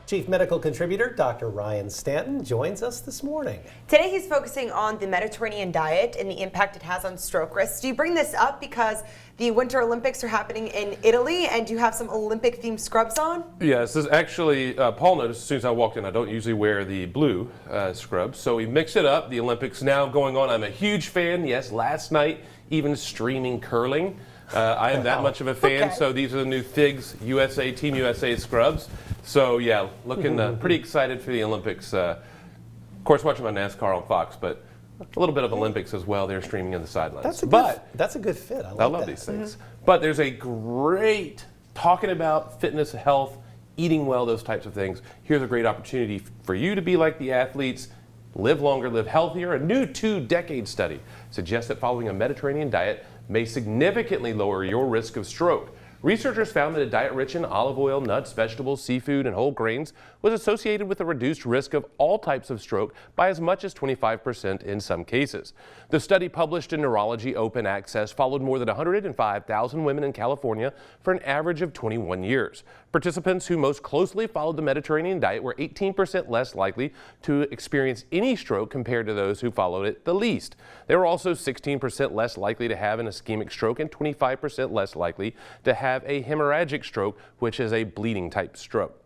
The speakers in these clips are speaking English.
Chief Medical Contributor Dr. Ryan Stanton joins us this morning. Today he's focusing on the Mediterranean diet and the impact it has on stroke risk. Do you bring this up because the Winter Olympics are happening in Italy and you have some Olympic-themed scrubs on? Yes, this is actually, Paul noticed as soon as I walked in, I don't usually wear the blue scrubs, so we mixed it up. The Olympics now going on. I'm a huge fan. Yes, last night even streaming curling. I am that much of a fan, so these are the new FIGS USA, Team USA scrubs. So yeah, looking pretty excited for the Olympics. Of course, watching my NASCAR on Fox, but a little bit of Olympics as well. They're streaming on the sidelines. That's a good fit. I love these things. But there's a great, talking about fitness, health, eating well, those types of things. Here's a great opportunity for you to be like the athletes, live longer, live healthier. A new 2-decade study suggests that following a Mediterranean diet may significantly lower your risk of stroke. Researchers found that a diet rich in olive oil, nuts, vegetables, seafood, and whole grains was associated with a reduced risk of all types of stroke by as much as 25% in some cases. The study, published in Neurology Open Access, followed more than 105,000 women in California for an average of 21 years. Participants who most closely followed the Mediterranean diet were 18% less likely to experience any stroke compared to those who followed it the least. They were also 16% less likely to have an ischemic stroke and 25% less likely to have a hemorrhagic stroke, which is a bleeding type stroke.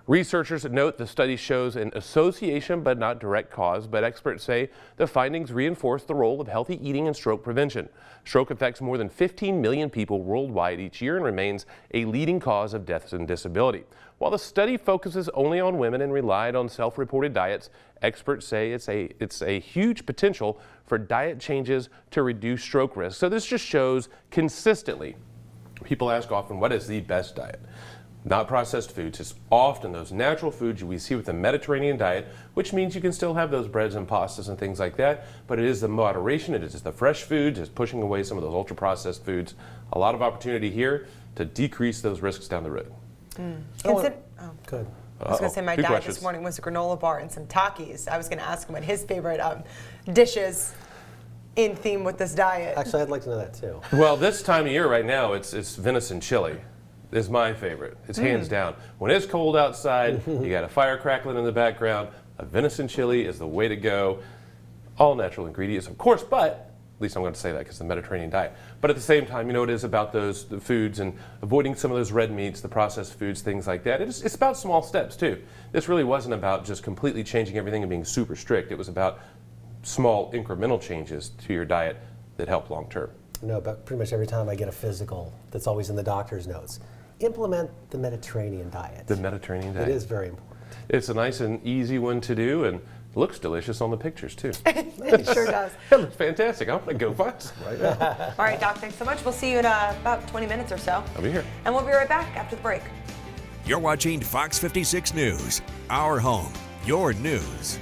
Researchers note the study shows an association but not direct cause, but experts say the findings reinforce the role of healthy eating and stroke prevention. Stroke affects more than 15 million people worldwide each year and remains a leading cause of deaths and disability. While the study focuses only on women and relied on self-reported diets, experts say it's a huge potential for diet changes to reduce stroke risk. So this just shows consistently, people ask often, what is the best diet? Not processed foods, it's often those natural foods we see with the Mediterranean diet, which means you can still have those breads and pastas and things like that, but it is the moderation, it is the fresh foods, it's pushing away some of those ultra-processed foods. A lot of opportunity here to decrease those risks down the road. Good. I was going to say my diet this morning was a granola bar and some Takis. I was going to ask him what his favorite dishes in theme with this diet. Actually, I'd like to know that too. Well, this time of year right now, it's venison chili. Is my favorite. It's hands down. When it's cold outside, you got a fire crackling in the background, a venison chili is the way to go. All natural ingredients, of course, but at least I'm going to say that because the Mediterranean diet. But at the same time, it is about the foods and avoiding some of those red meats, the processed foods, things like that. It's about small steps too. This really wasn't about just completely changing everything and being super strict. It was about small incremental changes to your diet that help long term. No, but pretty much every time I get a physical, that's always in the doctor's notes. Implement the Mediterranean diet. The Mediterranean diet. It is very important. It's a nice and easy one to do, and looks delicious on the pictures too. It sure does. It looks fantastic. I'm gonna go find some right now. All right, Doc, thanks so much. We'll see you in about 20 minutes or so. I'll be here. And we'll be right back after the break. You're watching Fox 56 News, our home, your news.